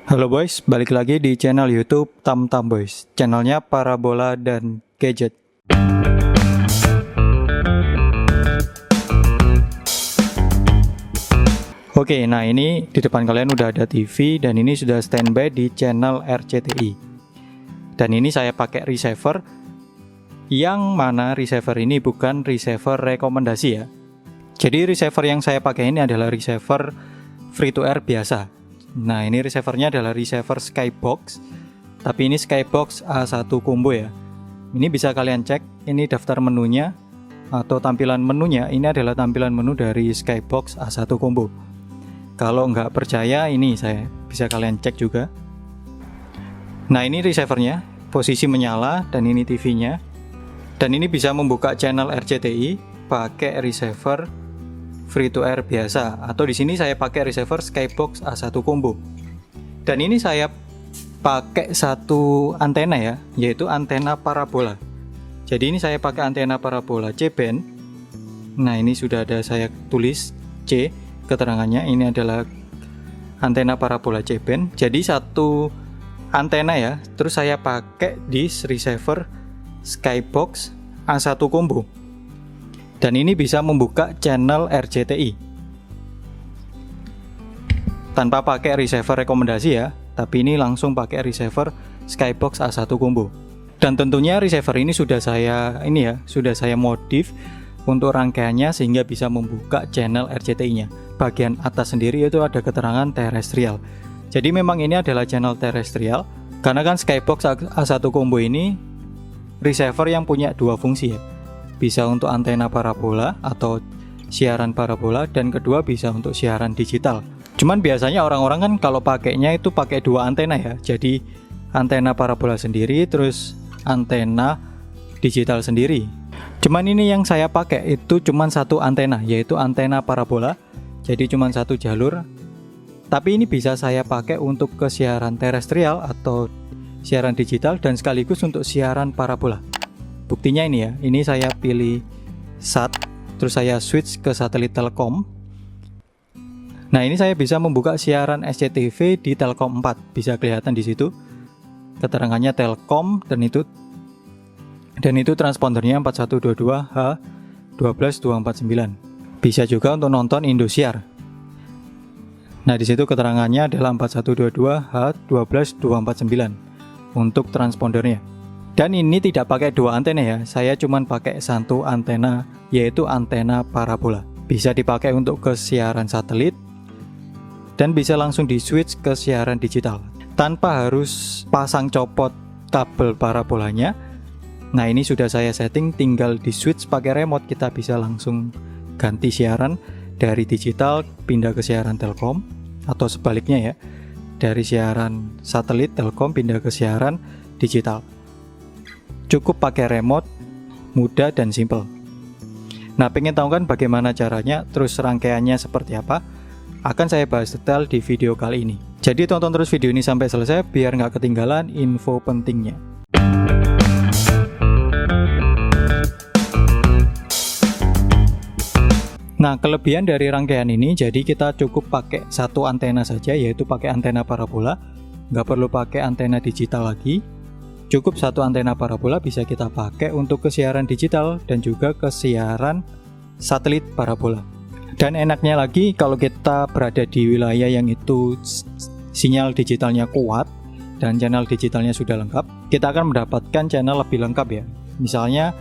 Halo boys, balik lagi di channel YouTube Tamtam Boys, channelnya parabola dan gadget. Oke, nah ini di depan kalian udah ada TV dan ini sudah standby di channel RCTI. Dan ini saya pakai receiver, yang mana receiver ini bukan receiver rekomendasi ya. Jadi receiver yang saya pakai ini adalah receiver free to air biasa. Nah, ini receivernya adalah receiver Skybox, tapi ini Skybox A1 combo ya. Ini bisa kalian cek, ini daftar menunya atau tampilan menunya. Ini adalah tampilan menu dari Skybox A1 combo. Kalau nggak percaya, ini saya bisa kalian cek juga. Nah, ini receivernya, posisi menyala, dan ini TV-nya. Dan ini bisa membuka channel RCTI pakai receiver free to air biasa, atau di sini saya pakai receiver Skybox A1 combo. Dan ini saya pakai satu antena ya, yaitu antena parabola. Jadi ini saya pakai antena parabola C-band. Nah, ini sudah ada saya tulis C keterangannya, ini adalah antena parabola C-band. Jadi satu antena ya, terus saya pakai di receiver Skybox A1 combo. Dan ini bisa membuka channel RCTI tanpa pakai receiver rekomendasi ya, tapi ini langsung pakai receiver Skybox A1 combo. Dan tentunya receiver ini sudah saya modif untuk rangkaiannya sehingga bisa membuka channel RCTI-nya. Bagian atas sendiri itu ada keterangan terestrial. Jadi memang ini adalah channel terestrial, karena kan Skybox A1 combo ini receiver yang punya dua fungsi ya. Bisa untuk antena parabola atau siaran parabola, dan kedua bisa untuk siaran digital. Cuman biasanya orang-orang kan kalau pakainya itu pakai dua antena ya. Jadi antena parabola sendiri, terus antena digital sendiri. Cuman ini yang saya pakai itu cuman satu antena, yaitu antena parabola. Jadi cuman satu jalur. Tapi ini bisa saya pakai untuk ke siaran terestrial atau siaran digital, dan sekaligus untuk siaran parabola. Buktinya ini ya, ini saya pilih SAT, terus saya switch ke satelit Telkom. Nah, ini saya bisa membuka siaran SCTV di Telkom 4, bisa kelihatan di situ keterangannya Telkom, dan itu transpondernya 4122H12249. Bisa juga untuk nonton Indosiar. Nah, di situ keterangannya adalah 4122H12249 untuk transpondernya. Dan ini tidak pakai dua antena ya, saya cuman pakai satu antena, yaitu antena parabola. Bisa dipakai untuk ke siaran satelit, dan bisa langsung di switch ke siaran digital tanpa harus pasang copot kabel parabolanya. Nah, ini sudah saya setting, tinggal di switch pakai remote, kita bisa langsung ganti siaran dari digital pindah ke siaran Telkom, atau sebaliknya ya, dari siaran satelit Telkom pindah ke siaran digital. Cukup pakai remote, mudah dan simple. Nah, pengen tahu kan bagaimana caranya, terus rangkaiannya seperti apa? Akan saya bahas detail di video kali ini. Jadi tonton terus video ini sampai selesai biar nggak ketinggalan info pentingnya. Nah, kelebihan dari rangkaian ini, jadi kita cukup pakai satu antena saja, yaitu pakai antena parabola. Nggak perlu pakai antena digital lagi. Cukup satu antena parabola bisa kita pakai untuk ke siaran digital dan juga ke siaran satelit parabola. Dan enaknya lagi, kalau kita berada di wilayah yang itu sinyal digitalnya kuat dan channel digitalnya sudah lengkap, kita akan mendapatkan channel lebih lengkap ya. Misalnya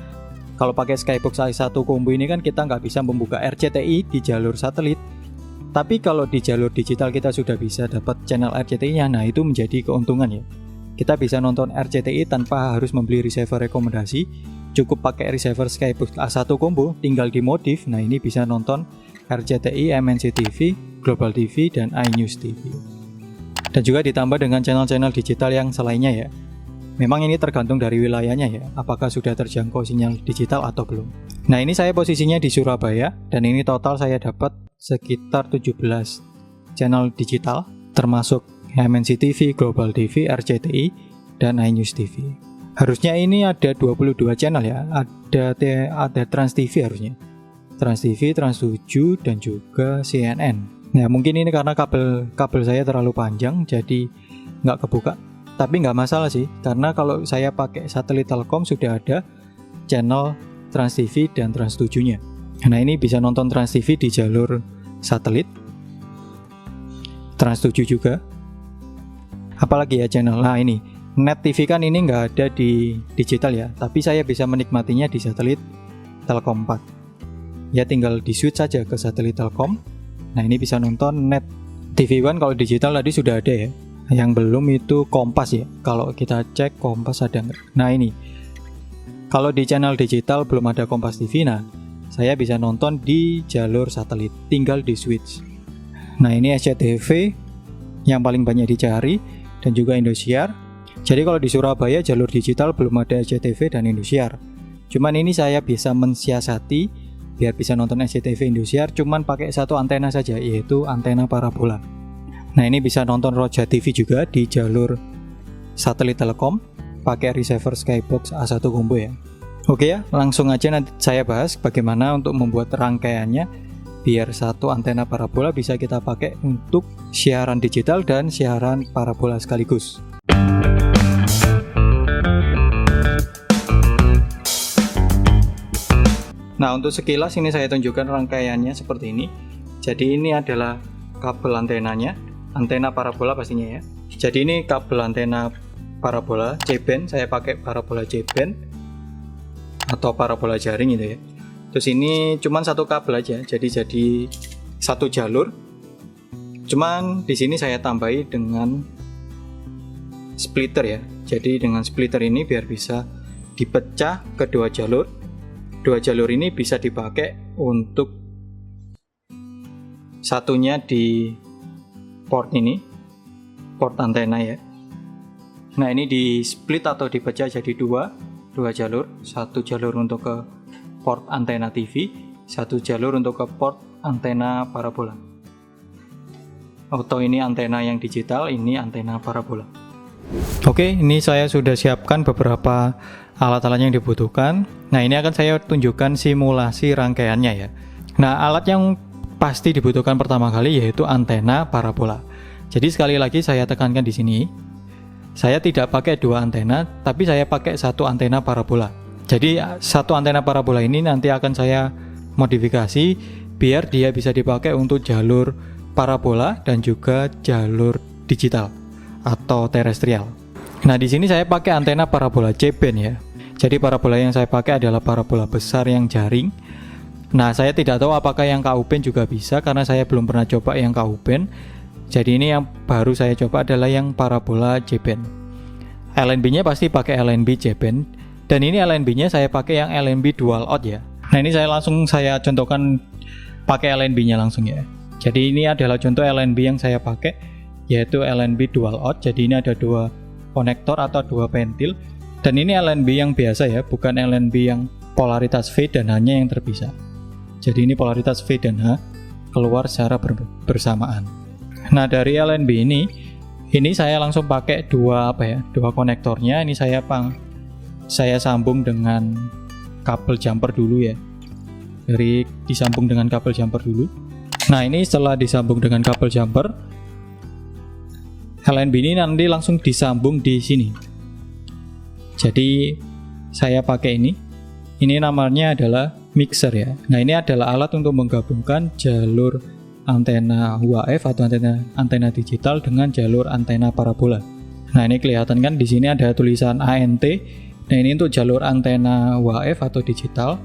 kalau pakai Skybox A1 combo ini kan kita nggak bisa membuka RCTI di jalur satelit, tapi kalau di jalur digital kita sudah bisa dapat channel RCTI-nya. Nah, itu menjadi keuntungan ya. Kita bisa nonton RCTI tanpa harus membeli receiver rekomendasi. Cukup pakai receiver Skybox A1 combo, tinggal dimodif. Nah, ini bisa nonton RCTI, MNC TV, Global TV, dan iNews TV. Dan juga ditambah dengan channel-channel digital yang selainnya ya. Memang ini tergantung dari wilayahnya ya, apakah sudah terjangkau sinyal digital atau belum. Nah, ini saya posisinya di Surabaya, dan ini total saya dapat sekitar 17 channel digital, termasuk MNC TV, Global TV, RCTI, dan iNews TV. Harusnya ini ada 22 channel ya, ada Trans TV harusnya. Trans TV, Trans 7, dan juga CNN. Nah, mungkin ini karena kabel saya terlalu panjang, jadi nggak kebuka. Tapi nggak masalah sih, karena kalau saya pakai satelit Telkom sudah ada channel Trans TV dan Trans 7-nya. Nah ini bisa nonton Trans TV di jalur satelit, Trans 7 juga. Apalagi ya channel, nah ini Net TV kan ini nggak ada di digital ya, tapi saya bisa menikmatinya di satelit Telkom 4. Ya tinggal di switch saja ke satelit Telkom. Nah ini bisa nonton Net TV One. Kalau digital tadi sudah ada ya. Yang belum itu Kompas ya. Kalau kita cek Kompas ada nggak? Nah ini, kalau di channel digital belum ada Kompas TV. Nah saya bisa nonton di jalur satelit, tinggal di switch. Nah ini SCTV yang paling banyak dicari dan juga Indosiar. Jadi kalau di Surabaya jalur digital belum ada SCTV dan Indosiar. Cuman ini saya bisa mensiasati biar bisa nonton SCTV Indosiar cuman pakai satu antena saja, yaitu antena parabola. Nah ini bisa nonton Roja TV juga di jalur satelit Telkom pakai receiver Skybox A1 combo ya. Oke ya, langsung aja nanti saya bahas bagaimana untuk membuat rangkaiannya biar satu antena parabola bisa kita pakai untuk siaran digital dan siaran parabola sekaligus. Nah untuk sekilas ini saya tunjukkan rangkaiannya seperti ini. Jadi ini adalah kabel antenanya, antena parabola pastinya ya. Jadi ini kabel antena parabola C-band, saya pakai parabola C-band atau parabola jaring gitu ya. Terus ini cuman satu kabel aja, jadi satu jalur. Cuman di sini saya tambahi dengan splitter ya. Jadi dengan splitter ini biar bisa dipecah ke dua jalur. Dua jalur ini bisa dipakai untuk satunya di port ini, port antena ya. Nah ini di split atau dipecah jadi dua jalur, satu jalur untuk ke port antena TV, satu jalur untuk ke port antena parabola. Atau ini antena yang digital, ini antena parabola. Oke, ini saya sudah siapkan beberapa alat-alat yang dibutuhkan. Nah ini akan saya tunjukkan simulasi rangkaiannya ya. Nah alat yang pasti dibutuhkan pertama kali yaitu antena parabola. Jadi sekali lagi saya tekankan di sini, saya tidak pakai dua antena, tapi saya pakai satu antena parabola. Jadi satu antena parabola ini nanti akan saya modifikasi biar dia bisa dipakai untuk jalur parabola dan juga jalur digital atau terestrial. Nah di sini saya pakai antena parabola C-band ya. Jadi parabola yang saya pakai adalah parabola besar yang jaring. Nah saya tidak tahu apakah yang KU-band juga bisa karena saya belum pernah coba yang KU-band. Jadi ini yang baru saya coba adalah yang parabola C-band. LNB-nya pasti pakai LNB C-band. Dan ini LNB-nya saya pakai yang LNB dual out ya. Nah ini saya contohkan pakai LNB-nya langsung ya. Jadi ini adalah contoh LNB yang saya pakai, yaitu LNB dual out. Jadi ini ada dua konektor atau dua pentil. Dan ini LNB yang biasa ya, bukan LNB yang polaritas V dan H-nya yang terpisah. Jadi ini polaritas V dan H keluar secara bersamaan. Nah dari LNB ini saya langsung pakai dua konektornya. Ini saya sambung dengan kabel jumper dulu ya. Disambung dengan kabel jumper dulu. Nah ini setelah disambung dengan kabel jumper, LNB ini nanti langsung disambung di sini. Jadi saya pakai ini namanya adalah mixer ya. Nah ini adalah alat untuk menggabungkan jalur antena UHF atau antena digital dengan jalur antena parabola. Nah ini kelihatan kan di sini ada tulisan ANT. Nah ini untuk jalur antena UHF atau digital.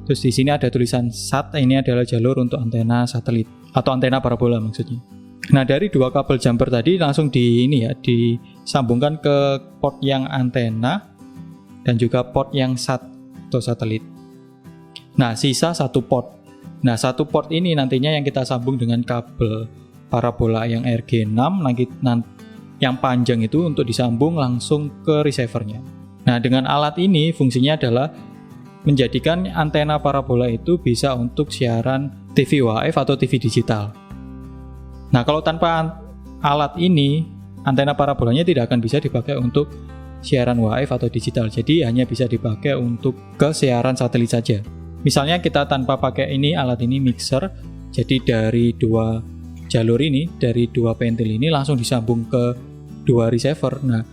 Terus di sini ada tulisan SAT. Ini adalah jalur untuk antena satelit atau antena parabola maksudnya. Nah dari dua kabel jumper tadi langsung disambungkan ke port yang antena dan juga port yang SAT atau satelit. Nah sisa satu port. Nah satu port ini nantinya yang kita sambung dengan kabel parabola yang RG6 yang panjang itu untuk disambung langsung ke receivernya. Nah dengan alat ini fungsinya adalah menjadikan antena parabola itu bisa untuk siaran TV UHF atau TV digital. Nah kalau tanpa alat ini, antena parabolanya tidak akan bisa dipakai untuk siaran UHF atau digital. Jadi hanya bisa dipakai untuk ke siaran satelit saja. Misalnya kita tanpa pakai alat ini mixer, jadi dari dua jalur ini, dari dua pentil ini langsung disambung ke dua receiver. Nah,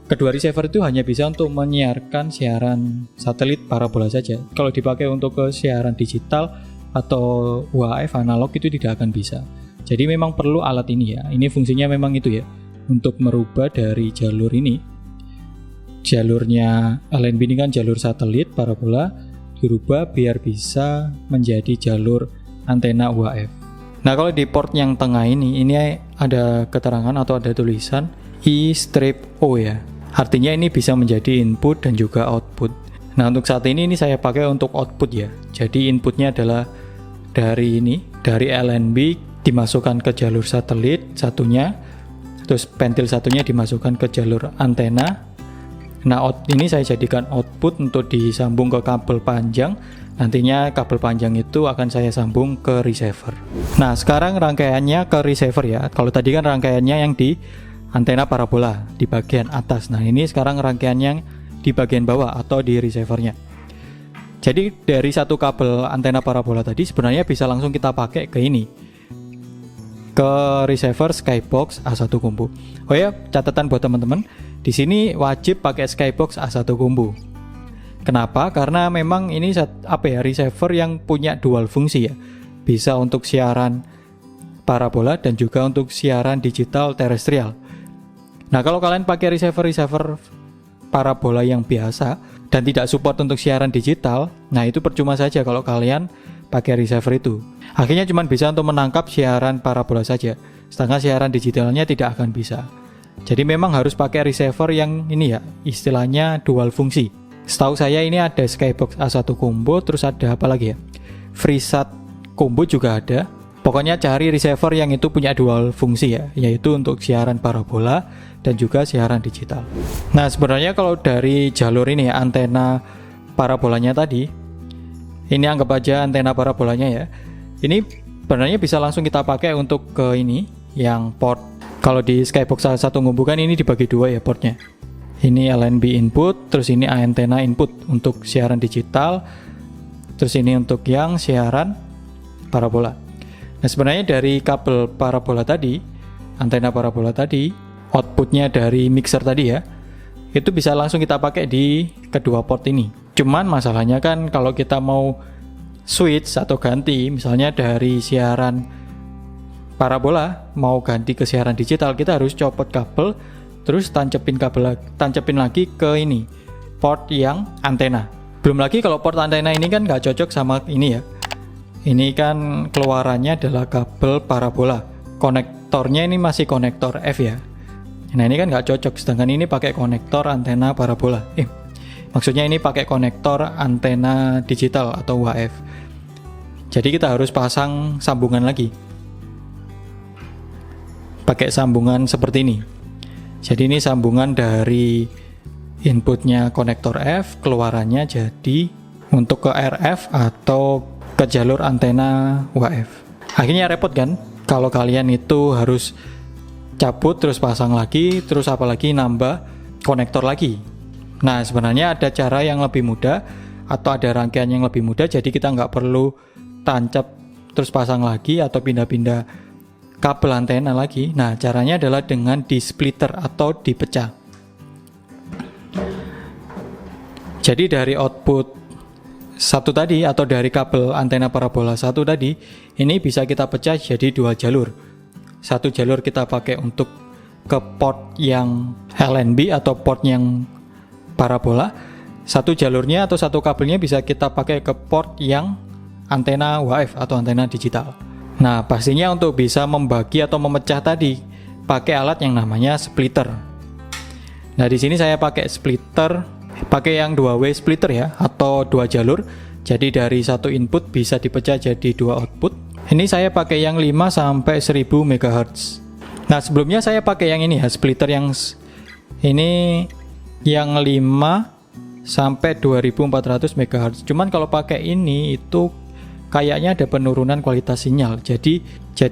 kedua receiver itu hanya bisa untuk menyiarkan siaran satelit parabola saja. Kalau dipakai untuk ke siaran digital atau UHF analog itu tidak akan bisa. Jadi memang perlu alat ini ya. Ini fungsinya memang itu ya, untuk merubah dari jalur ini. Jalurnya LNB ini kan jalur satelit parabola, dirubah biar bisa menjadi jalur antena UHF. Nah, kalau di port yang tengah ini ada keterangan atau ada tulisan I-O ya. Artinya ini bisa menjadi input dan juga output. Nah, untuk saat ini saya pakai untuk output ya. Jadi inputnya adalah dari LNB dimasukkan ke jalur satelit satunya, terus pentil satunya dimasukkan ke jalur antena. Nah, ini saya jadikan output untuk disambung ke kabel panjang. Nantinya kabel panjang itu akan saya sambung ke receiver. Nah, sekarang rangkaiannya ke receiver ya. Kalau tadi kan rangkaiannya yang di antena parabola di bagian atas. Nah, ini sekarang rangkaiannya di bagian bawah atau di receivernya. Jadi dari satu kabel antena parabola tadi sebenarnya bisa langsung kita pakai ke ini, ke receiver Skybox A1 combo. Oh ya, catatan buat teman-teman, di sini wajib pakai Skybox A1 combo. Kenapa? Karena memang ini receiver yang punya dual fungsi ya. Bisa untuk siaran parabola dan juga untuk siaran digital terestrial. Nah, kalau kalian pakai receiver parabola yang biasa dan tidak support untuk siaran digital, nah itu percuma saja kalau kalian pakai receiver itu. Akhirnya cuma bisa untuk menangkap siaran parabola saja, sedangkan siaran digitalnya tidak akan bisa. Jadi memang harus pakai receiver yang ini ya, istilahnya dual fungsi. Setahu saya ini ada Skybox A1 combo, terus ada apa lagi ya? FreeSat combo juga ada. Pokoknya cari receiver yang itu punya dual fungsi ya, yaitu untuk siaran parabola dan juga siaran digital. Nah, sebenarnya kalau dari jalur ini ya, antena parabolanya tadi, ini anggap aja antena parabolanya ya. Ini sebenarnya bisa langsung kita pakai untuk ke ini, yang port. Kalau di Skybox A1 combo kan ini dibagi dua ya portnya. Ini LNB input, terus ini antena input untuk siaran digital, terus ini untuk yang siaran parabola. Nah, sebenarnya dari kabel parabola tadi, antena parabola tadi, outputnya dari mixer tadi ya, itu bisa langsung kita pakai di kedua port ini. Cuman masalahnya kan kalau kita mau switch atau ganti, misalnya dari siaran parabola mau ganti ke siaran digital, kita harus copot kabel, terus tancapin lagi ke ini, port yang antena. Belum lagi kalau port antena ini kan nggak cocok sama ini ya. Ini kan keluarannya adalah kabel parabola. Konektornya ini masih konektor F ya. Nah, ini kan nggak cocok, sedangkan ini pakai konektor antena parabola. Maksudnya ini pakai konektor antena digital atau UHF. Jadi kita harus pasang sambungan lagi. Pakai sambungan seperti ini. Jadi ini sambungan dari inputnya konektor F, keluarannya jadi untuk ke RF atau ke jalur antena UHF. Akhirnya repot kan kalau kalian itu harus cabut terus pasang lagi, terus apalagi nambah konektor lagi. Nah, sebenarnya ada cara yang lebih mudah atau ada rangkaian yang lebih mudah, jadi kita nggak perlu tancap terus pasang lagi atau pindah-pindah kabel antena lagi. Nah, caranya adalah dengan di splitter atau dipecah. Jadi dari output satu tadi atau dari kabel antena parabola satu tadi, ini bisa kita pecah jadi dua jalur. Satu jalur kita pakai untuk ke port yang LNB atau port yang parabola. Satu jalurnya atau satu kabelnya bisa kita pakai ke port yang antena UHF atau antena digital. Nah, pastinya untuk bisa membagi atau memecah tadi pakai alat yang namanya splitter. Nah, di sini saya pakai splitter, pakai yang 2W splitter ya, atau dua jalur. Jadi dari satu input bisa dipecah jadi dua output. Ini saya pakai yang 5 sampai 1000 MHz. Nah, sebelumnya saya pakai yang ini ya, splitter yang ini yang 5 sampai 2400 MHz. Cuman kalau pakai ini itu kayaknya ada penurunan kualitas sinyal. Jadi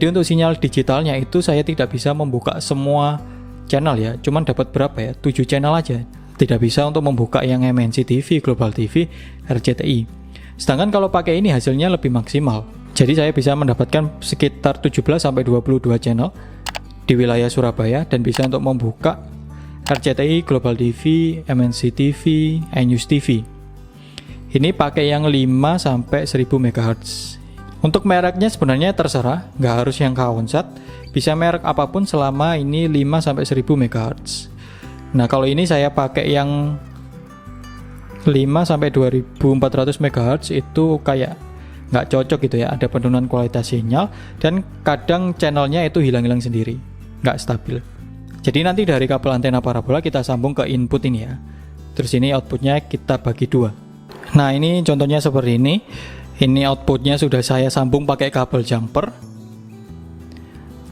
untuk sinyal digitalnya itu saya tidak bisa membuka semua channel ya. Cuman dapat berapa ya? 7 channel aja. Tidak bisa untuk membuka yang MNC TV, Global TV, RCTI. Sedangkan kalau pakai ini hasilnya lebih maksimal. Jadi saya bisa mendapatkan sekitar 17 sampai 22 channel. di wilayah Surabaya dan bisa untuk membuka RCTI, Global TV, MNC TV, iNews TV. Ini pakai yang 5 sampai 1000 MHz. Untuk mereknya sebenarnya terserah, nggak harus yang Kawonsat, bisa merek apapun selama ini 5 sampai 1000 MHz. Nah, kalau ini saya pakai yang 5 sampai 2400 MHz itu kayak nggak cocok gitu ya, ada penurunan kualitas sinyal dan kadang channelnya itu hilang-hilang sendiri, nggak stabil. Jadi nanti dari kabel antena parabola kita sambung ke input ini ya. Terus ini outputnya kita bagi 2. Nah, ini contohnya seperti ini. Ini outputnya sudah saya sambung pakai kabel jumper.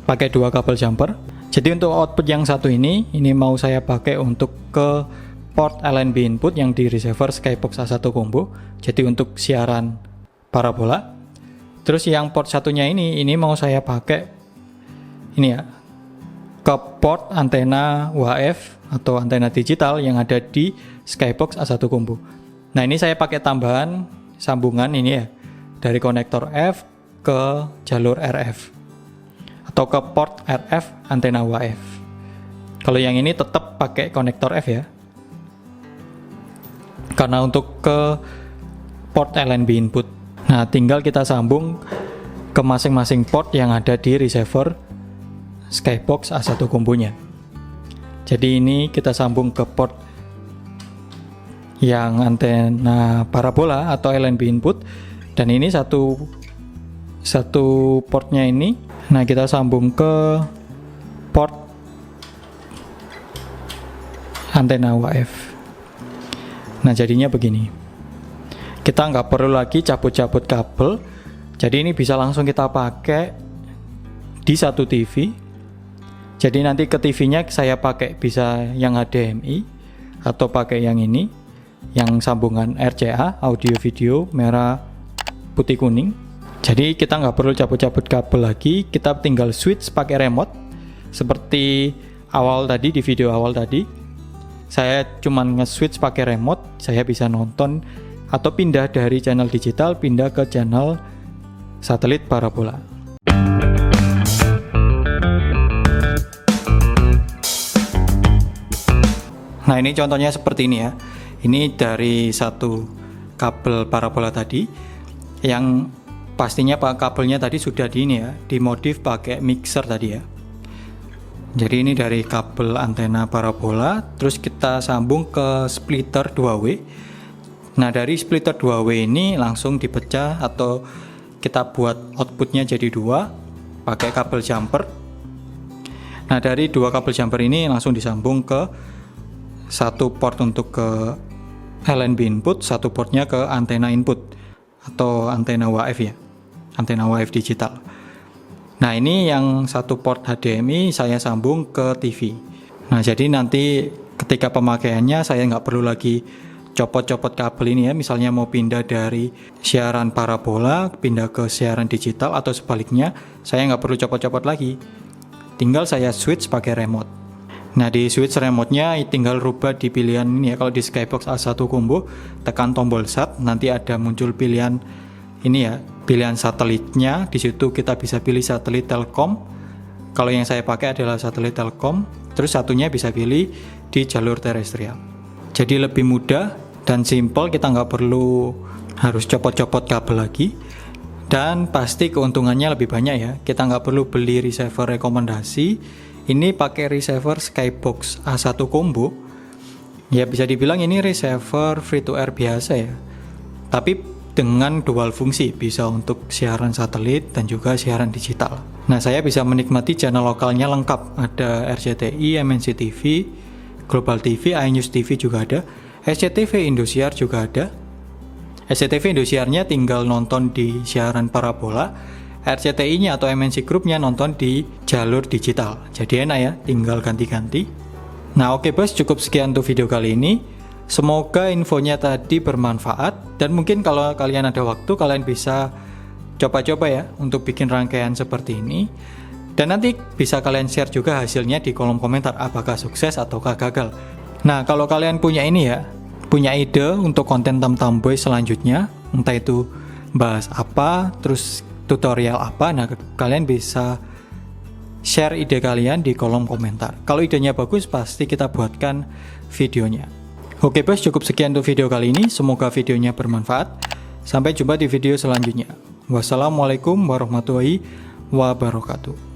Pakai 2 kabel jumper. Jadi untuk output yang satu ini mau saya pakai untuk ke port LNB input yang di receiver Skybox A1 combo. Jadi untuk siaran parabola. Terus yang port satunya ini mau saya pakai ini ya, ke port antena UHF atau antena digital yang ada di Skybox A1 combo. Nah, ini saya pakai tambahan sambungan ini ya, dari konektor F ke jalur RF atau ke port RF antena UHF. Kalau yang ini tetap pakai konektor F ya, karena untuk ke port LNB input. Nah, tinggal kita sambung ke masing-masing port yang ada di receiver Skybox A1 kombonya. Jadi ini kita sambung ke port yang antena parabola atau LNB input, dan ini satu portnya ini. Nah, kita sambung ke port antena UHF. Nah, jadinya begini. Kita nggak perlu lagi cabut-cabut kabel. Jadi ini bisa langsung kita pakai di satu TV. Jadi nanti ke TV-nya saya pakai bisa yang HDMI atau pakai yang ini, yang sambungan RCA, audio video merah putih kuning. Jadi kita nggak perlu cabut-cabut kabel lagi, kita tinggal switch pakai remote seperti awal tadi, di video awal tadi. Saya cuman nge-switch pakai remote, saya bisa nonton atau pindah dari channel digital pindah ke channel satelit parabola. Nah, ini contohnya seperti ini ya. Ini dari satu kabel parabola tadi, yang pastinya kabelnya tadi sudah dimodif pakai mixer tadi ya. Jadi ini dari kabel antena parabola, terus kita sambung ke splitter 2W. Nah, dari splitter 2W ini langsung dipecah atau kita buat outputnya jadi 2 pakai kabel jumper. Nah, dari 2 kabel jumper ini langsung disambung ke satu port untuk ke LNB input, satu portnya ke antena input atau antena UHF ya, antena UHF digital. Nah, ini yang satu port HDMI saya sambung ke TV. Nah, jadi nanti ketika pemakaiannya saya nggak perlu lagi copot-copot kabel ini ya, misalnya mau pindah dari siaran parabola pindah ke siaran digital atau sebaliknya, saya nggak perlu copot-copot lagi, tinggal saya switch pakai remote. Nah, di switch remote-nya tinggal rubah di pilihan ini ya. Kalau di Skybox A1 combo tekan tombol sat, nanti ada muncul pilihan ini ya, pilihan satelitnya. Di situ kita bisa pilih satelit Telkom. Kalau yang saya pakai adalah satelit Telkom. Terus satunya bisa pilih di jalur terestrial. Jadi lebih mudah dan simple, kita nggak perlu harus copot-copot kabel lagi. Dan pasti keuntungannya lebih banyak ya. Kita nggak perlu beli receiver rekomendasi. Ini pakai receiver Skybox A1 combo. Ya, bisa dibilang ini receiver free to air biasa ya. Tapi dengan dual fungsi, bisa untuk siaran satelit dan juga siaran digital. Nah, saya bisa menikmati channel lokalnya lengkap. Ada RCTI, MNC TV, Global TV, iNews TV juga ada. SCTV Indosiar juga ada. SCTV Indosiarnya tinggal nonton di siaran parabola. RCTI-nya atau MNC Group-nya nonton di jalur digital. Jadi enak ya, tinggal ganti-ganti. Nah, oke bos, cukup sekian untuk video kali ini. Semoga infonya tadi bermanfaat, dan mungkin kalau kalian ada waktu, kalian bisa coba-coba ya untuk bikin rangkaian seperti ini. Dan nanti bisa kalian share juga hasilnya di kolom komentar, apakah sukses ataukah gagal. Nah, kalau kalian punya ini ya, punya ide untuk konten Tamtam Boy selanjutnya, entah itu bahas apa, terus tutorial apa, nah kalian bisa share ide kalian di kolom komentar. Kalau idenya bagus, pasti kita buatkan videonya. Oke bos, cukup sekian untuk video kali ini. Semoga videonya bermanfaat. Sampai jumpa di video selanjutnya. Wassalamualaikum warahmatullahi wabarakatuh.